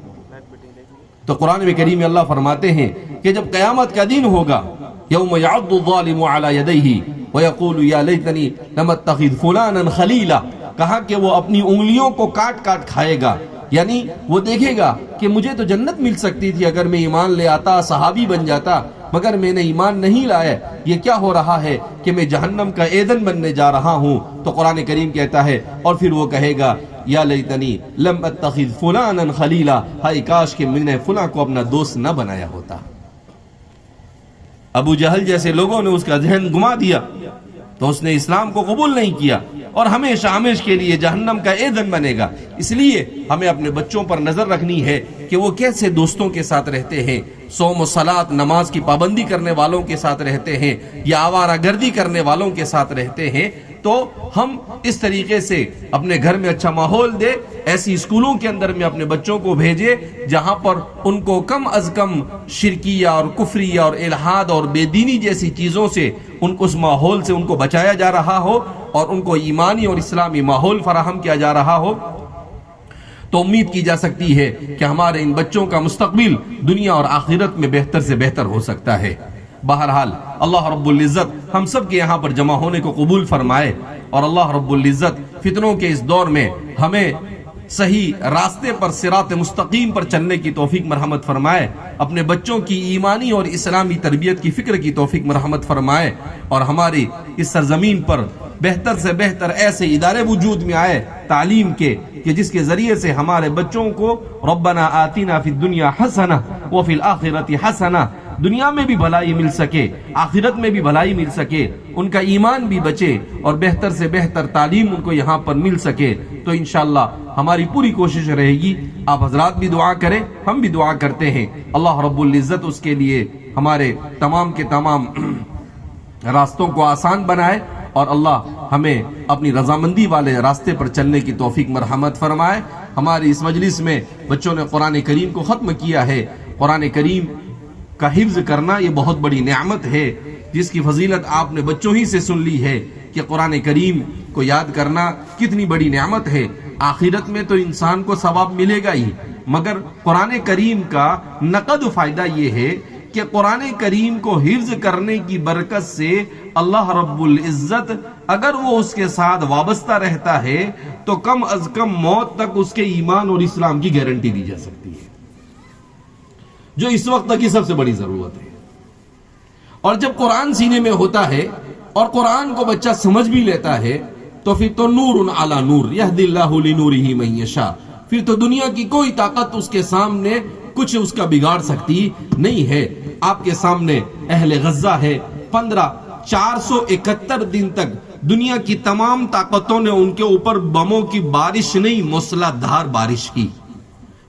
تو قرآن میں کریم میں اللہ فرماتے ہیں کہ جب قیامت کا دن ہوگا یوم یعض الظالم علی یدیہ ویقول یا لیتنی لم اتخذ فلانا خلیلا, کہا کہ وہ اپنی انگلیوں کو کاٹ کاٹ کھائے گا. یعنی وہ دیکھے گا کہ مجھے تو جنت مل سکتی تھی اگر میں ایمان لے آتا, صحابی بن جاتا, مگر میں نے ایمان نہیں لایا. یہ کیا ہو رہا ہے کہ میں جہنم کا ایندھن بننے جا رہا ہوں. تو قرآن کریم کہتا ہے اور پھر وہ کہے گا یا لیتنی لم اتخذ فلانا خلیلا, ہائے کاش کہ میں نے فلاں کو اپنا دوست نہ بنایا ہوتا. ابو جہل جیسے لوگوں نے اس کا ذہن گما دیا تو اس نے اسلام کو قبول نہیں کیا اور ہمیشہ ہمیشہ کے لیے جہنم کا ایندھن بنے گا. اس لیے ہمیں اپنے بچوں پر نظر رکھنی ہے کہ وہ کیسے دوستوں کے ساتھ رہتے ہیں, صوم و صلاۃ نماز کی پابندی کرنے والوں کے ساتھ رہتے ہیں یا آوارہ گردی کرنے والوں کے ساتھ رہتے ہیں. تو ہم اس طریقے سے اپنے گھر میں اچھا ماحول دے, ایسی اسکولوں کے اندر میں اپنے بچوں کو بھیجے جہاں پر ان کو کم از کم شرکیہ اور کفریہ اور الحاد اور بے دینی جیسی چیزوں سے ان کو اس ماحول سے ان کو بچایا جا رہا ہو اور ان کو ایمانی اور اسلامی ماحول فراہم کیا جا رہا ہو. تو امید کی جا سکتی ہے کہ ہمارے ان بچوں کا مستقبل دنیا اور آخرت میں بہتر سے بہتر ہو سکتا ہے. بہرحال اللہ رب العزت ہم سب کے یہاں پر جمع ہونے کو قبول فرمائے اور اللہ رب العزت فتنوں کے اس دور میں ہمیں صحیح راستے پر صراط مستقیم پر چلنے کی توفیق مرحمت فرمائے. اپنے بچوں کی ایمانی اور اسلامی تربیت کی فکر کی توفیق مرحمت فرمائے اور ہماری اس سرزمین پر بہتر سے بہتر ایسے ادارے وجود میں آئے تعلیم کے کہ جس کے ذریعے سے ہمارے بچوں کو ربنا آتنا فی الدنیا حسنہ وفی الآخرۃ حسنہ، دنیا میں بھی بھلائی مل سکے، آخرت میں بھی بھلائی مل سکے، ان کا ایمان بھی بچے اور بہتر سے بہتر تعلیم ان کو یہاں پر مل سکے، تو انشاءاللہ ہماری پوری کوشش رہے گی۔ آپ حضرات بھی دعا کریں، ہم بھی دعا کرتے ہیں، اللہ رب العزت اس کے لیے ہمارے تمام کے تمام راستوں کو آسان بنائے اور اللہ ہمیں اپنی رضامندی والے راستے پر چلنے کی توفیق مرحمت فرمائے۔ ہماری اس مجلس میں بچوں نے قرآن کریم کو ختم کیا ہے۔ قرآن کریم کا حفظ کرنا یہ بہت بڑی نعمت ہے، جس کی فضیلت آپ نے بچوں ہی سے سن لی ہے کہ قرآن کریم کو یاد کرنا کتنی بڑی نعمت ہے۔ آخرت میں تو انسان کو ثواب ملے گا ہی، مگر قرآن کریم کا نقد فائدہ یہ ہے کہ قرآن کریم کو حفظ کرنے کی برکت سے اللہ رب العزت اگر وہ اس کے ساتھ وابستہ رہتا ہے تو کم از کم موت تک اس کے ایمان اور اسلام کی گارنٹی دی جا سکتی ہے، جو اس وقت کی سب سے بڑی ضرورت ہے۔ اور جب قرآن سینے میں ہوتا ہے اور قرآن کو بچہ سمجھ بھی لیتا ہے تو پھر تو نور علی نور یہدی اللہ لنورہ من یشاء، پھر تو دنیا کی کوئی طاقت اس کے سامنے کچھ اس کا بگاڑ سکتی نہیں ہے۔ آپ کے سامنے اہل غزہ ہے، 471 دن تک دنیا کی تمام طاقتوں نے ان کے اوپر بموں کی بارش نہیں، موسلا دھار بارش کی،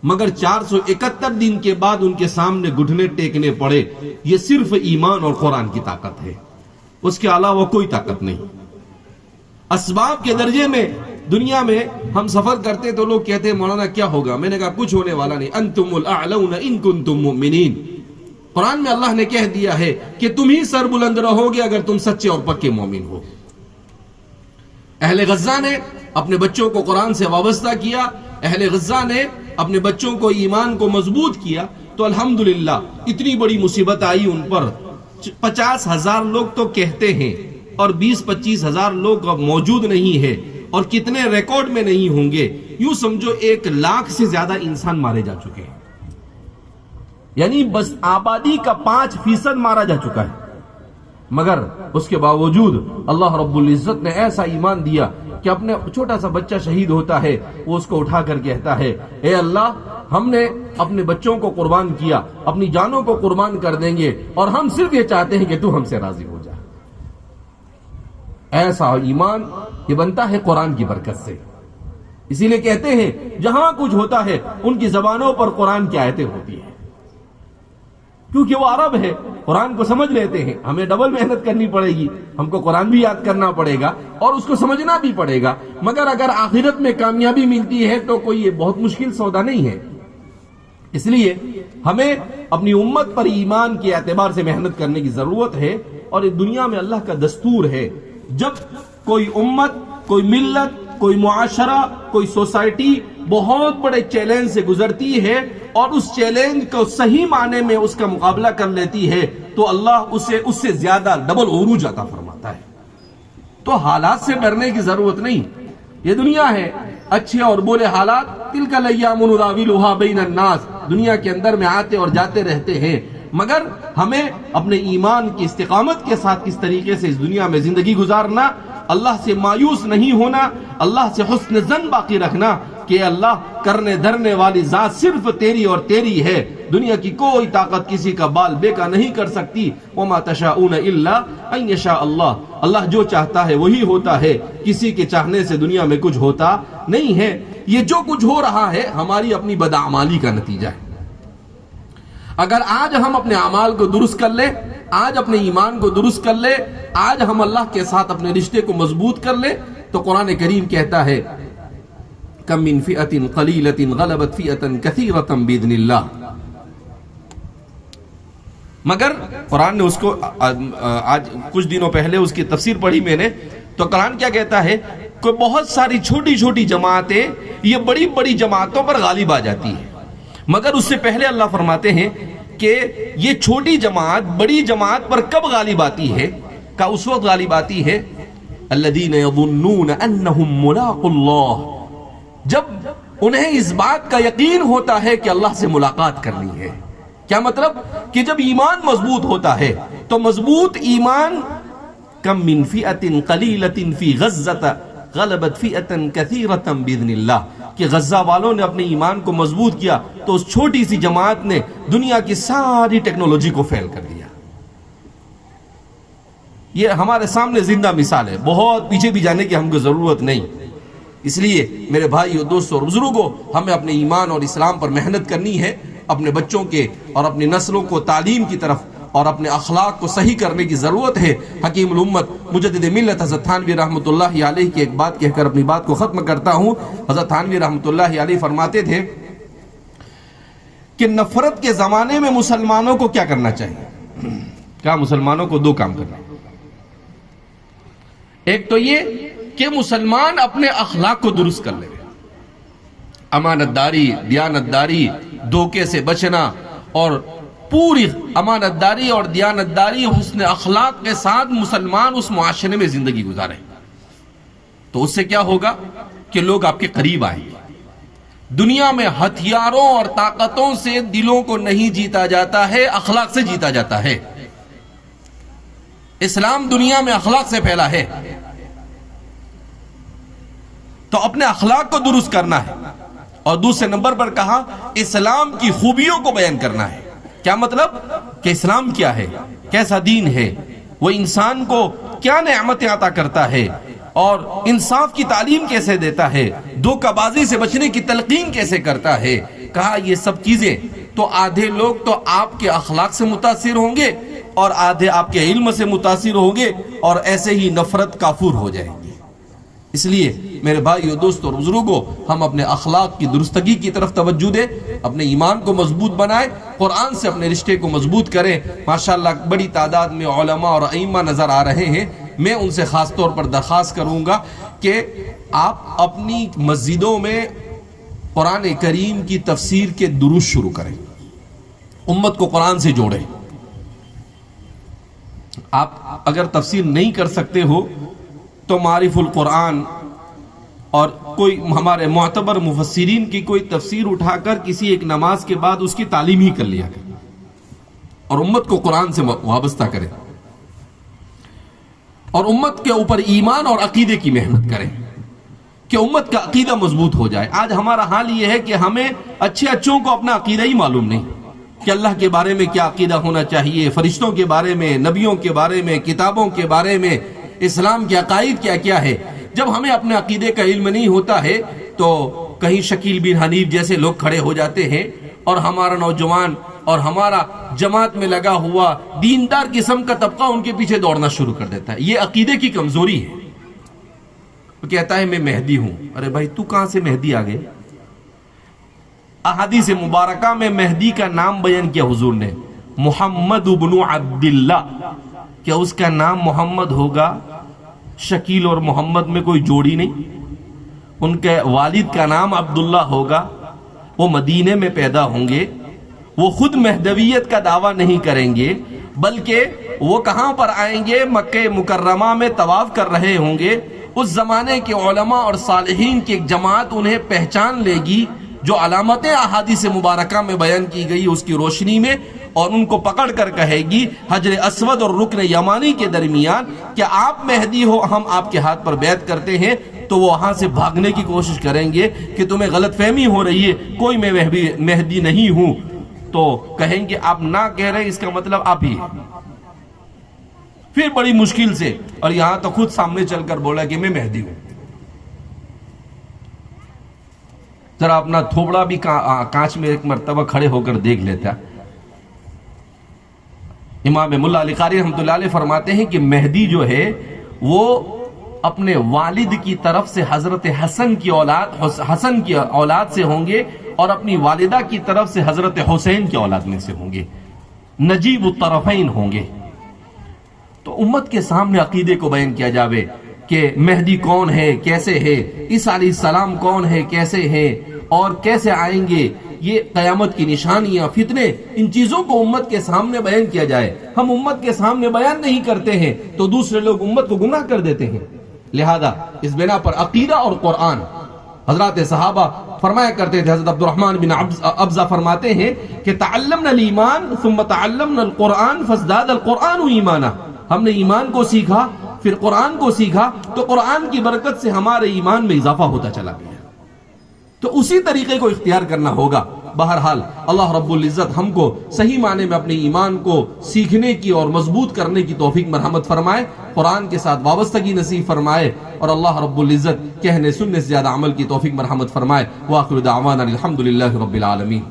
مگر 471 دن کے بعد ان کے سامنے گھٹنے ٹیکنے پڑے۔ یہ صرف ایمان اور قرآن کی طاقت ہے، اس کے علاوہ کوئی طاقت نہیں۔ اسباب کے درجے میں دنیا میں ہم سفر کرتے تو لوگ کہتے ہیں مولانا کیا ہوگا؟ میں نے کہا کچھ ہونے والا نہیں، انتم الاعلون ان کنتم مؤمنین۔ قرآن میں اللہ نے کہہ دیا ہے کہ تم ہی سر بلند رہو گے اگر تم سچے اور پکے مومن ہو۔ اہل غزہ نے اپنے بچوں کو قرآن سے وابستہ کیا، اہل غزہ نے اپنے بچوں کو ایمان کو مضبوط کیا، تو الحمدللہ اتنی بڑی مصیبت آئی ان پر، 50,000 لوگ تو کہتے ہیں اور 20-25,000 لوگ موجود نہیں ہے، اور کتنے ریکارڈ میں نہیں ہوں گے، یوں سمجھو 1 لاکھ سے زیادہ انسان مارے جا چکے ہیں، یعنی بس آبادی کا 5% مارا جا چکا ہے۔ مگر اس کے باوجود اللہ رب العزت نے ایسا ایمان دیا کہ اپنے چھوٹا سا بچہ شہید ہوتا ہے، وہ اس کو اٹھا کر کہتا ہے اے اللہ، ہم نے اپنے بچوں کو قربان کیا، اپنی جانوں کو قربان کر دیں گے، اور ہم صرف یہ چاہتے ہیں کہ تو ہم سے راضی ہو جا۔ ایسا ایمان یہ بنتا ہے قرآن کی برکت سے۔ اسی لیے کہتے ہیں جہاں کچھ ہوتا ہے ان کی زبانوں پر قرآن کی آیتیں ہوتی ہیں، کیونکہ وہ عرب ہے، قرآن کو سمجھ لیتے ہیں۔ ہمیں ڈبل محنت کرنی پڑے گی، ہم کو قرآن بھی یاد کرنا پڑے گا اور اس کو سمجھنا بھی پڑے گا، مگر اگر آخرت میں کامیابی ملتی ہے تو کوئی یہ بہت مشکل سودا نہیں ہے۔ اس لیے ہمیں اپنی امت پر ایمان کے اعتبار سے محنت کرنے کی ضرورت ہے، اور یہ دنیا میں اللہ کا دستور ہے، جب کوئی امت، کوئی ملت، کوئی معاشرہ، کوئی سوسائٹی بہت بڑے چیلنج سے گزرتی ہے اور اس چیلنج کو صحیح معنی میں اس کا مقابلہ کر لیتی ہے تو اللہ اسے اس سے زیادہ ڈبل عروج عطا فرماتا ہے۔ تو حالات سے ڈرنے کی ضرورت نہیں، یہ دنیا ہے، اچھے اور برے حالات، تلک الایام نداولها بین الناس، دنیا کے اندر میں آتے اور جاتے رہتے ہیں، مگر ہمیں اپنے ایمان کی استقامت کے ساتھ کس طریقے سے اس دنیا میں زندگی گزارنا، اللہ سے مایوس نہیں ہونا، اللہ سے حسن ظن باقی رکھنا کہ اللہ کرنے دھرنے والی ذات صرف تیری اور تیری ہے، دنیا کی کوئی طاقت کسی کا بال بیکا نہیں کر سکتی۔ وما تشاءون الا ان یشاء اللہ، اللہ جو چاہتا ہے وہی ہوتا ہے، کسی کے چاہنے سے دنیا میں کچھ ہوتا نہیں ہے۔ یہ جو کچھ ہو رہا ہے ہماری اپنی بدعمالی کا نتیجہ ہے۔ اگر آج ہم اپنے اعمال کو درست کر لیں، آج اپنے ایمان کو درست کر لیں، آج ہم اللہ کے ساتھ اپنے رشتے کو مضبوط کر لیں، تو قرآن کریم کہتا ہے کم من فئۃ قلیلۃ غلبت فئۃ کثیرۃ باذن اللہ۔ مگر قرآن نے اس کو آج کچھ دنوں پہلے اس کی تفسیر پڑھی میں نے، تو قرآن کیا کہتا ہے کہ بہت ساری چھوٹی چھوٹی جماعتیں یہ بڑی بڑی جماعتوں پر غالب آ جاتی ہیں، مگر اس سے پہلے اللہ فرماتے ہیں کہ یہ چھوٹی جماعت بڑی جماعت پر کب غالب آتی ہے؟ کہ اس وقت غالب آتی ہے الذین یظنون انہم ملاق اللہ، جب انہیں اس بات کا یقین ہوتا ہے کہ اللہ سے ملاقات کرنی ہے۔ کیا مطلب؟ کہ جب ایمان مضبوط ہوتا ہے تو مضبوط ایمان کم من فئۃ قلیلۃ فی غزہ غلبت فئۃ کثیرۃ باذن اللہ، کہ غزہ والوں نے اپنے ایمان کو مضبوط کیا تو اس چھوٹی سی جماعت نے دنیا کی ساری ٹیکنالوجی کو فیل کر دیا۔ یہ ہمارے سامنے زندہ مثال ہے، بہت پیچھے بھی جانے کی ہم کو ضرورت نہیں۔ اس لیے میرے بھائیو، دوستو اور بزرگوں، ہمیں اپنے ایمان اور اسلام پر محنت کرنی ہے، اپنے بچوں کے اور اپنی نسلوں کو تعلیم کی طرف اور اپنے اخلاق کو صحیح کرنے کی ضرورت ہے۔ حکیم الامت مجدد ملت حضرت تھانوی رحمۃ اللہ علیہ کی ایک بات کہہ کر اپنی بات کو ختم کرتا ہوں۔ حضرت تھانوی رحمۃ اللہ علیہ فرماتے تھے کہ نفرت کے زمانے میں مسلمانوں کو کیا کرنا چاہیے؟ کیا مسلمانوں کو دو کام کرنا، ایک تو یہ کہ مسلمان اپنے اخلاق کو درست کر لے، امانت داری، دیانت داری، دھوکے سے بچنا، اور پوری امانت داری اور دیانت داری حسن اخلاق کے ساتھ مسلمان اس معاشرے میں زندگی گزارے، تو اس سے کیا ہوگا کہ لوگ آپ کے قریب آئیں گے۔ دنیا میں ہتھیاروں اور طاقتوں سے دلوں کو نہیں جیتا جاتا ہے، اخلاق سے جیتا جاتا ہے۔ اسلام دنیا میں اخلاق سے پھیلا ہے، تو اپنے اخلاق کو درست کرنا ہے، اور دوسرے نمبر پر کہا اسلام کی خوبیوں کو بیان کرنا ہے۔ کیا مطلب کہ اسلام کیا ہے، کیسا دین ہے، وہ انسان کو کیا نعمتیں عطا کرتا ہے، اور انصاف کی تعلیم کیسے دیتا ہے، دھوکہ بازی سے بچنے کی تلقین کیسے کرتا ہے۔ کہا یہ سب چیزیں تو آدھے لوگ تو آپ کے اخلاق سے متاثر ہوں گے اور آدھے آپ کے علم سے متاثر ہوں گے، اور ایسے ہی نفرت کافور ہو جائے گی۔ اس لیے میرے بھائیو، دوستو اور بزرگوں، ہم اپنے اخلاق کی درستگی کی طرف توجہ دیں، اپنے ایمان کو مضبوط بنائیں، قرآن سے اپنے رشتے کو مضبوط کریں۔ ماشاءاللہ بڑی تعداد میں علماء اور ائمہ نظر آ رہے ہیں، میں ان سے خاص طور پر درخواست کروں گا کہ آپ اپنی مسجدوں میں قرآن کریم کی تفسیر کے دروس شروع کریں، امت کو قرآن سے جوڑیں۔ آپ اگر تفسیر نہیں کر سکتے ہو تو معارف القرآن اور کوئی ہمارے معتبر مفسرین کی کوئی تفسیر اٹھا کر کسی ایک نماز کے بعد اس کی تعلیم ہی کر لیا کریں، اور امت کو قرآن سے وابستہ کریں، اور امت کے اوپر ایمان اور عقیدے کی محنت کریں کہ امت کا عقیدہ مضبوط ہو جائے۔ آج ہمارا حال یہ ہے کہ ہمیں اچھوں کو اپنا عقیدہ ہی معلوم نہیں کہ اللہ کے بارے میں کیا عقیدہ ہونا چاہیے، فرشتوں کے بارے میں، نبیوں کے بارے میں، کتابوں کے بارے میں، اسلام کے عقائد کیا کیا ہے۔ جب ہمیں اپنے عقیدے کا علم نہیں ہوتا ہے تو کہیں شکیل بن حنیف جیسے لوگ کھڑے ہو جاتے ہیں، اور ہمارا نوجوان اور ہمارا جماعت میں لگا ہوا دیندار قسم کا طبقہ ان کے پیچھے دوڑنا شروع کر دیتا ہے۔ یہ عقیدے کی کمزوری ہے۔ وہ کہتا ہے میں مہدی ہوں۔ ارے بھائی تو کہاں سے مہدی آ گئے؟ احادیث مبارکہ میں مہدی کا نام بیان کیا حضور نے، محمد بن عبداللہ۔ کیا اس کا نام محمد ہوگا؟ شکیل اور محمد میں کوئی جوڑی نہیں۔ ان کے والد کا نام عبداللہ ہوگا، وہ مدینے میں پیدا ہوں گے، وہ خود مہدویت کا دعویٰ نہیں کریں گے، بلکہ وہ کہاں پر آئیں گے؟ مکہ مکرمہ میں طواف کر رہے ہوں گے۔ اس زمانے کے علماء اور صالحین کی ایک جماعت انہیں پہچان لے گی، جو علامتیں احادیث مبارکہ میں بیان کی گئی اس کی روشنی میں، اور ان کو پکڑ کر کہے گی حجر اسود اور رکن یمانی کے درمیان کہ آپ مہدی ہو، ہم آپ کے ہاتھ پر بیعت کرتے ہیں۔ تو وہ وہاں سے بھاگنے کی کوشش کریں گے کہ تمہیں غلط فہمی ہو رہی ہے، کوئی میں مہدی نہیں ہوں۔ تو کہیں گے آپ نہ کہہ رہے، اس کا مطلب آپ ہی۔ پھر بڑی مشکل سے، اور یہاں تو خود سامنے چل کر بولا کہ میں مہدی ہوں۔ ذرا اپنا تھوبڑا بھی کانچ میں ایک مرتبہ کھڑے ہو کر دیکھ لیتا۔ امام ملا علی قاری رحمۃ اللہ علیہ فرماتے ہیں کہ مہدی جو ہے وہ اپنے والد کی طرف سے حضرت حسن کی اولاد سے ہوں گے، اور اپنی والدہ کی طرف سے حضرت حسین کی اولاد میں سے ہوں گے، نجیب الطرفین ہوں گے۔ تو امت کے سامنے عقیدے کو بیان کیا جاوے کہ مہدی کون ہے، کیسے ہے، عیسیٰ علیہ السلام کون ہے، کیسے ہیں، اور کیسے آئیں گے، یہ قیامت کی نشانیاں، فتنے، ان چیزوں کو امت کے سامنے بیان کیا جائے۔ ہم امت کے سامنے بیان نہیں کرتے ہیں تو دوسرے لوگ امت کو گمراہ کر دیتے ہیں۔ لہذا اس بنا پر عقیدہ اور قرآن، حضرات صحابہ فرمایا کرتے تھے، حضرت عبد الرحمن بن ابزہ فرماتے ہیں کہ تعلمنا الایمان ثم تعلمنا القرآن فازداد القرآن ایمانا۔ ہم نے ایمان کو سیکھا، پھر قرآن کو سیکھا تو قرآن کی برکت سے ہمارے ایمان میں اضافہ ہوتا چلا گیا. تو اسی طریقے کو اختیار کرنا ہوگا. بہرحال اللہ رب العزت ہم کو صحیح معنی میں اپنے ایمان کو سیکھنے کی اور مضبوط کرنے کی توفیق مرحمت فرمائے, قرآن کے ساتھ وابستگی نصیب فرمائے, اور اللہ رب العزت کہنے سننے سے زیادہ عمل کی توفیق مرحمت فرمائے. وآخر دعوانا الحمدللہ رب العالمین.